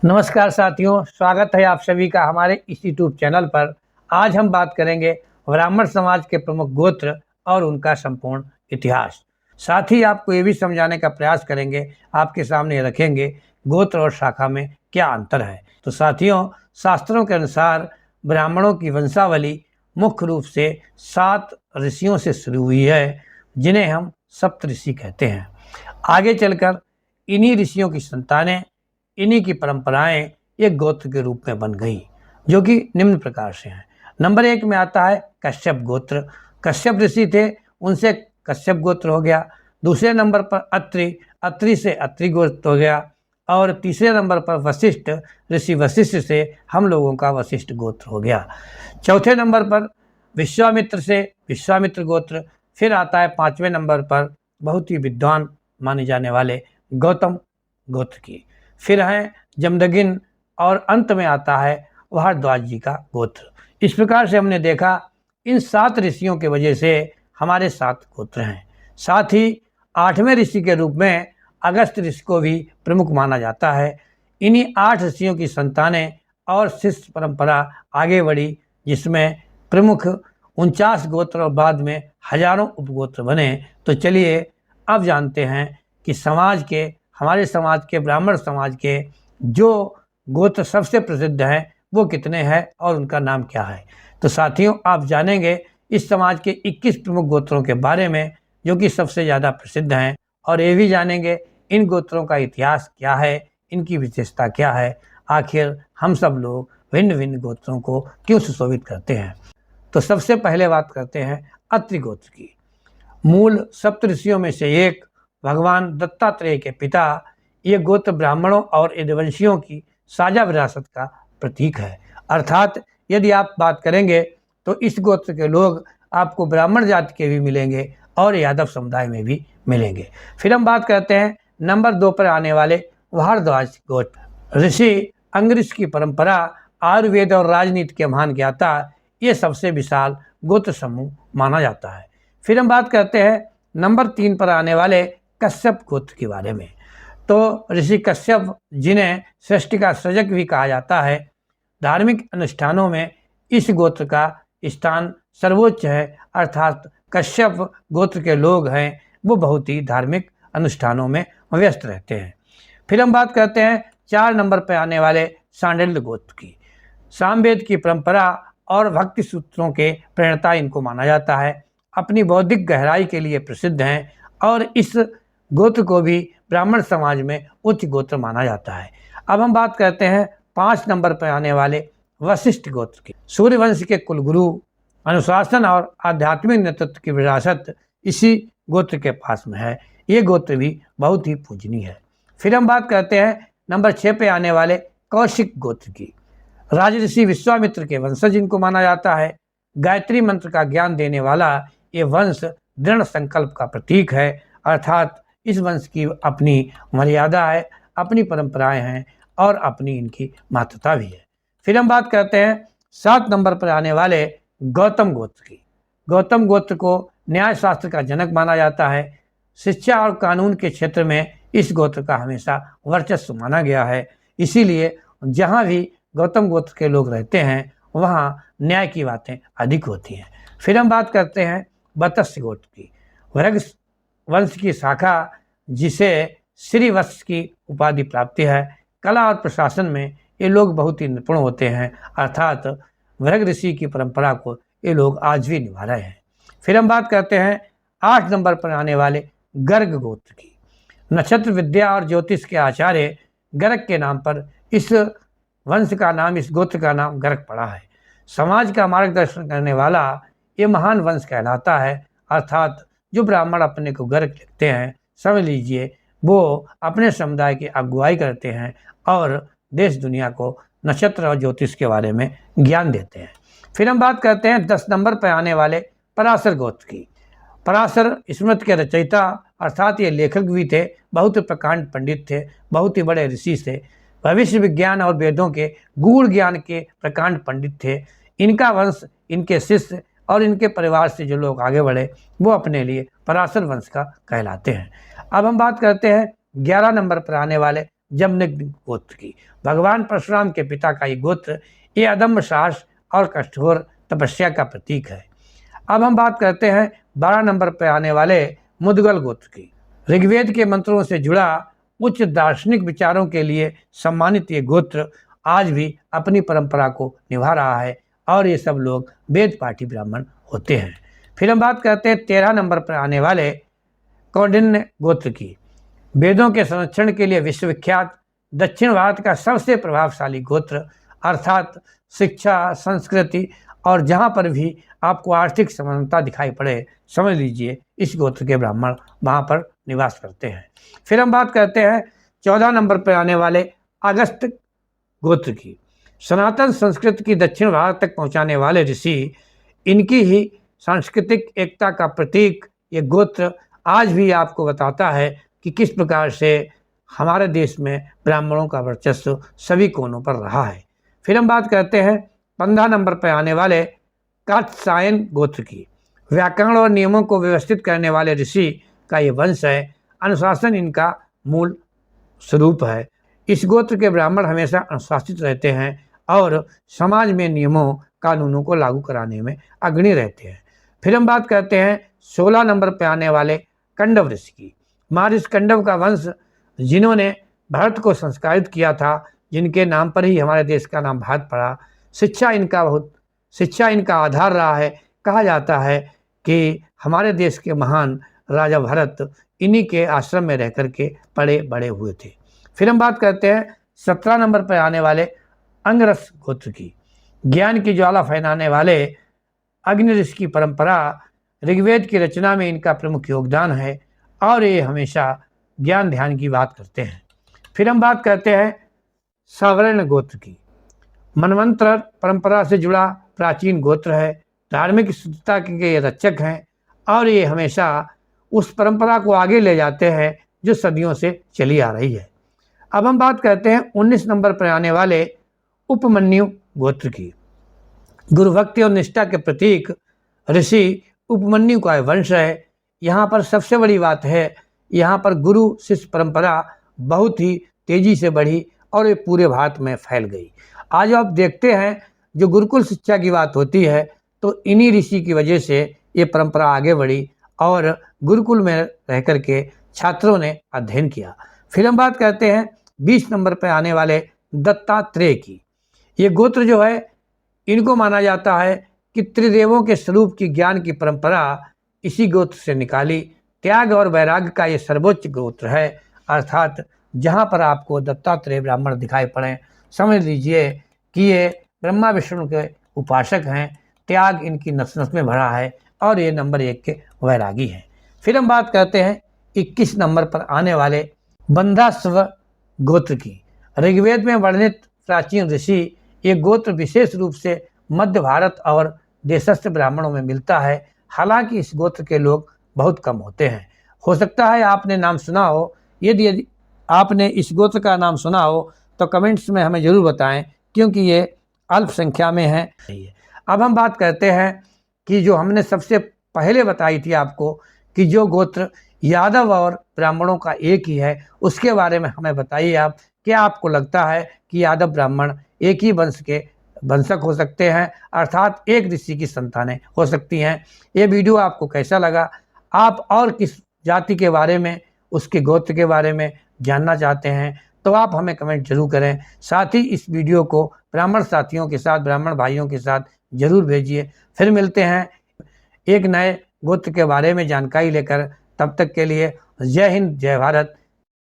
नमस्कार साथियों, स्वागत है आप सभी का हमारे इस यूट्यूब चैनल पर। आज हम बात करेंगे ब्राह्मण समाज के प्रमुख गोत्र और उनका संपूर्ण इतिहास। साथ ही आपको ये भी समझाने का प्रयास करेंगे, आपके सामने रखेंगे गोत्र और शाखा में क्या अंतर है। तो साथियों, शास्त्रों के अनुसार ब्राह्मणों की वंशावली मुख्य रूप से 7 ऋषियों से शुरू हुई है, जिन्हें हम सप्तऋषि कहते हैं। आगे चलकर इन्हीं ऋषियों की संतानें, इन्हीं की परंपराएं एक गोत्र के रूप में बन गई, जो कि निम्न प्रकार से हैं। नंबर 1 में आता है कश्यप गोत्र। कश्यप ऋषि थे, उनसे कश्यप गोत्र हो गया। दूसरे नंबर पर अत्रि, अत्रि से अत्रि गोत्र हो गया। और तीसरे नंबर पर वशिष्ठ ऋषि, वशिष्ठ से हम लोगों का वशिष्ठ गोत्र हो गया। चौथे नंबर पर विश्वामित्र से विश्वामित्र गोत्र। फिर आता है 5वें नंबर पर बहुत ही विद्वान माने जाने वाले गौतम गोत्र की। फिर है जमदग्नि और अंत में आता है भारद्वाज जी का गोत्र। इस प्रकार से हमने देखा इन 7 ऋषियों के वजह से हमारे 7 गोत्र हैं। साथ ही 8वें ऋषि के रूप में अगस्त ऋषि को भी प्रमुख माना जाता है। इन्हीं 8 ऋषियों की संतानें और शिष्य परंपरा आगे बढ़ी, जिसमें प्रमुख 49 गोत्र और बाद में हजारों उपगोत्र बने। तो चलिए अब जानते हैं कि हमारे समाज के ब्राह्मण समाज के जो गोत्र सबसे प्रसिद्ध हैं वो कितने हैं और उनका नाम क्या है। तो साथियों, आप जानेंगे इस समाज के 21 प्रमुख गोत्रों के बारे में, जो कि सबसे ज़्यादा प्रसिद्ध हैं, और ये भी जानेंगे इन गोत्रों का इतिहास क्या है, इनकी विशेषता क्या है, आखिर हम सब लोग भिन्न भिन्न गोत्रों को क्यों सुशोभित करते हैं। तो सबसे पहले बात करते हैं अत्रि गोत्र की। मूल सप्तऋषियों में से एक भगवान दत्तात्रेय के पिता, ये गोत्र ब्राह्मणों और यदुवंशियों की साझा विरासत का प्रतीक है। अर्थात यदि आप बात करेंगे तो इस गोत्र के लोग आपको ब्राह्मण जाति के भी मिलेंगे और यादव समुदाय में भी मिलेंगे। फिर हम बात करते हैं नंबर 2 पर आने वाले भारद्वाज गोत्र। ऋषि अंगरीष की परंपरा, आयुर्वेद और राजनीति के महान ज्ञाता, ये सबसे विशाल गोत्र समूह माना जाता है। फिर हम बात करते हैं नंबर 3 पर आने वाले कश्यप गोत्र के बारे में। तो ऋषि कश्यप, जिन्हें सृष्टि का सृजक भी कहा जाता है, धार्मिक अनुष्ठानों में इस गोत्र का स्थान सर्वोच्च है। अर्थात कश्यप गोत्र के लोग हैं वो बहुत ही धार्मिक अनुष्ठानों में व्यस्त रहते हैं। फिर हम बात करते हैं 4 नंबर पर आने वाले सांडिल्य गोत्र की। सामवेद की परंपरा और भक्ति सूत्रों के प्रेरणा इनको माना जाता है। अपनी बौद्धिक गहराई के लिए प्रसिद्ध हैं और इस गोत्र को भी ब्राह्मण समाज में उच्च गोत्र माना जाता है। अब हम बात करते हैं 5 नंबर पर आने वाले वशिष्ठ गोत्र की। सूर्यवंश के कुलगुरु, अनुशासन और आध्यात्मिक नेतृत्व की विरासत इसी गोत्र के पास में है। ये गोत्र भी बहुत ही पूजनीय है। फिर हम बात करते हैं नंबर 6 पे आने वाले कौशिक गोत्र की। राजऋषि विश्वामित्र के वंशज इनको माना जाता है। गायत्री मंत्र का ज्ञान देने वाला ये वंश दृढ़ संकल्प का प्रतीक है। अर्थात इस वंश की अपनी मर्यादा है, अपनी परंपराएं हैं और अपनी इनकी महत्ता भी है। फिर हम बात करते हैं 7 नंबर पर आने वाले गौतम गोत्र की। गौतम गोत्र को न्याय शास्त्र का जनक माना जाता है। शिक्षा और कानून के क्षेत्र में इस गोत्र का हमेशा वर्चस्व माना गया है। इसीलिए जहाँ भी गौतम गोत्र के लोग रहते हैं वहाँ न्याय की बातें अधिक होती हैं। फिर हम बात करते हैं वत्स्य गोत्र की। वृग वंश की शाखा, जिसे श्रीवत्स की उपाधि प्राप्त है। कला और प्रशासन में ये लोग बहुत ही निपुण होते हैं। अर्थात वृग ऋषि की परंपरा को ये लोग आज भी निभा रहे हैं। फिर हम बात करते हैं 8 नंबर पर आने वाले गर्ग गोत्र की। नक्षत्र विद्या और ज्योतिष के आचार्य गर्ग के नाम पर इस वंश का नाम, इस गोत्र का नाम गर्ग पड़ा है। समाज का मार्गदर्शन करने वाला ये महान वंश कहलाता है। अर्थात जो ब्राह्मण अपने को गर्ग लिखते हैं, समझ लीजिए वो अपने समुदाय की अगुवाई करते हैं और देश दुनिया को नक्षत्र और ज्योतिष के बारे में ज्ञान देते हैं। फिर हम बात करते हैं 10 नंबर पर आने वाले पराशर गोत्र की। पराशर स्मृति के रचयिता, अर्थात ये लेखक भी थे, बहुत प्रकांड पंडित थे, बहुत ही बड़े ऋषि थे, भविष्य विज्ञान और वेदों के गूढ़ ज्ञान के प्रकांड पंडित थे। इनका वंश, इनके शिष्य और इनके परिवार से जो लोग आगे बढ़े वो अपने लिए पराशर वंश का कहलाते हैं। अब हम बात करते हैं 11 नंबर पर आने वाले जमनिक गोत्र की। भगवान परशुराम के पिता का ये गोत्र ये अदम्य साहस और कठोर तपस्या का प्रतीक है। अब हम बात करते हैं 12 नंबर पर आने वाले मुदगल गोत्र की। ऋग्वेद के मंत्रों से जुड़ा उच्च दार्शनिक विचारों के लिए सम्मानित ये गोत्र आज भी अपनी परंपरा को निभा रहा है और ये सब लोग वेद पाठी ब्राह्मण होते हैं। फिर हम बात करते हैं 13 नंबर पर आने वाले कौंडिन्य गोत्र की। वेदों के संरक्षण के लिए विश्वविख्यात दक्षिण भारत का सबसे प्रभावशाली गोत्र, अर्थात शिक्षा, संस्कृति और जहाँ पर भी आपको आर्थिक समानता दिखाई पड़े, समझ लीजिए इस गोत्र के ब्राह्मण वहाँ पर निवास करते हैं। फिर हम बात करते हैं 14 नंबर पर आने वाले अगस्त्य गोत्र की। सनातन संस्कृति की दक्षिण भारत तक पहुँचाने वाले ऋषि, इनकी ही सांस्कृतिक एकता का प्रतीक ये गोत्र आज भी आपको बताता है कि किस प्रकार से हमारे देश में ब्राह्मणों का वर्चस्व सभी कोनों पर रहा है। फिर हम बात करते हैं 15 नंबर पर आने वाले कात्यायन गोत्र की। व्याकरण और नियमों को व्यवस्थित करने वाले ऋषि का ये वंश है। अनुशासन इनका मूल स्वरूप है। इस गोत्र के ब्राह्मण हमेशा अनुशासित रहते हैं और समाज में नियमों कानूनों को लागू कराने में अग्रणी रहते हैं। फिर हम बात करते हैं 16 नंबर पर आने वाले कंडव ऋषि की। महर्षि कंडव का वंश, जिन्होंने भारत को संस्कारित किया था, जिनके नाम पर ही हमारे देश का नाम भारत पड़ा। शिक्षा इनका आधार रहा है। कहा जाता है कि हमारे देश के महान राजा भरत इन्हीं के आश्रम में रह कर के पड़े बड़े हुए थे। फिर हम बात करते हैं 17 नंबर पर आने वाले अंगरस गोत्र की। ज्ञान की ज्वाला फैलाने वाले अग्नि ऋषि की परंपरा, ऋग्वेद की रचना में इनका प्रमुख योगदान है और ये हमेशा ज्ञान ध्यान की बात करते हैं। फिर हम बात करते हैं सावर्ण गोत्र की। मनवंतर परंपरा से जुड़ा प्राचीन गोत्र है। धार्मिक शुद्धता के ये रक्षक हैं और ये हमेशा उस परंपरा को आगे ले जाते हैं जो सदियों से चली आ रही है। अब हम बात करते हैं 19 नंबर पर आने वाले उपमन्यु गोत्र की। गुरुभक्ति और निष्ठा के प्रतीक ऋषि उपमन्यु का वंश है। यहाँ पर सबसे बड़ी बात है, यहाँ पर गुरु शिष्य परंपरा बहुत ही तेजी से बढ़ी और ये पूरे भारत में फैल गई। आज आप देखते हैं जो गुरुकुल शिक्षा की बात होती है तो इन्हीं ऋषि की वजह से ये परंपरा आगे बढ़ी और गुरुकुल में रह कर के छात्रों ने अध्ययन किया। फिर हम बात करते हैं 20 नंबर पर आने वाले दत्तात्रेय की। ये गोत्र जो है, इनको माना जाता है कि त्रिदेवों के स्वरूप की ज्ञान की परंपरा इसी गोत्र से निकाली। त्याग और वैराग्य का ये सर्वोच्च गोत्र है, अर्थात जहाँ पर आपको दत्तात्रेय ब्राह्मण दिखाई पड़े, समझ लीजिए कि ये ब्रह्मा विष्णु के उपासक हैं। त्याग इनकी नस नस में भरा है और ये नंबर 1 के वैरागी हैं। फिर हम बात करते हैं 21 नंबर पर आने वाले बंधास्व गोत्र की। ऋग्वेद में वर्णित प्राचीन ऋषि, ये गोत्र विशेष रूप से मध्य भारत और देशस्थ ब्राह्मणों में मिलता है। हालांकि इस गोत्र के लोग बहुत कम होते हैं। हो सकता है आपने नाम सुना हो। यदि आपने इस गोत्र का नाम सुना हो तो कमेंट्स में हमें ज़रूर बताएं, क्योंकि ये अल्प संख्या में है। अब हम बात करते हैं कि जो हमने सबसे पहले बताई थी आपको कि जो गोत्र यादव और ब्राह्मणों का एक ही है, उसके बारे में हमें बताइए आप, क्या आपको लगता है कि यादव ब्राह्मण एक ही वंश के वंशक हो सकते हैं, अर्थात एक ऋषि की संतानें हो सकती हैं? ये वीडियो आपको कैसा लगा? आप और किस जाति के बारे में, उसके गोत्र के बारे में जानना चाहते हैं तो आप हमें कमेंट जरूर करें। साथ ही इस वीडियो को ब्राह्मण साथियों के साथ, ब्राह्मण भाइयों के साथ जरूर भेजिए। फिर मिलते हैं एक नए गोत्र के बारे में जानकारी लेकर। तब तक के लिए जय हिंद, जय भारत।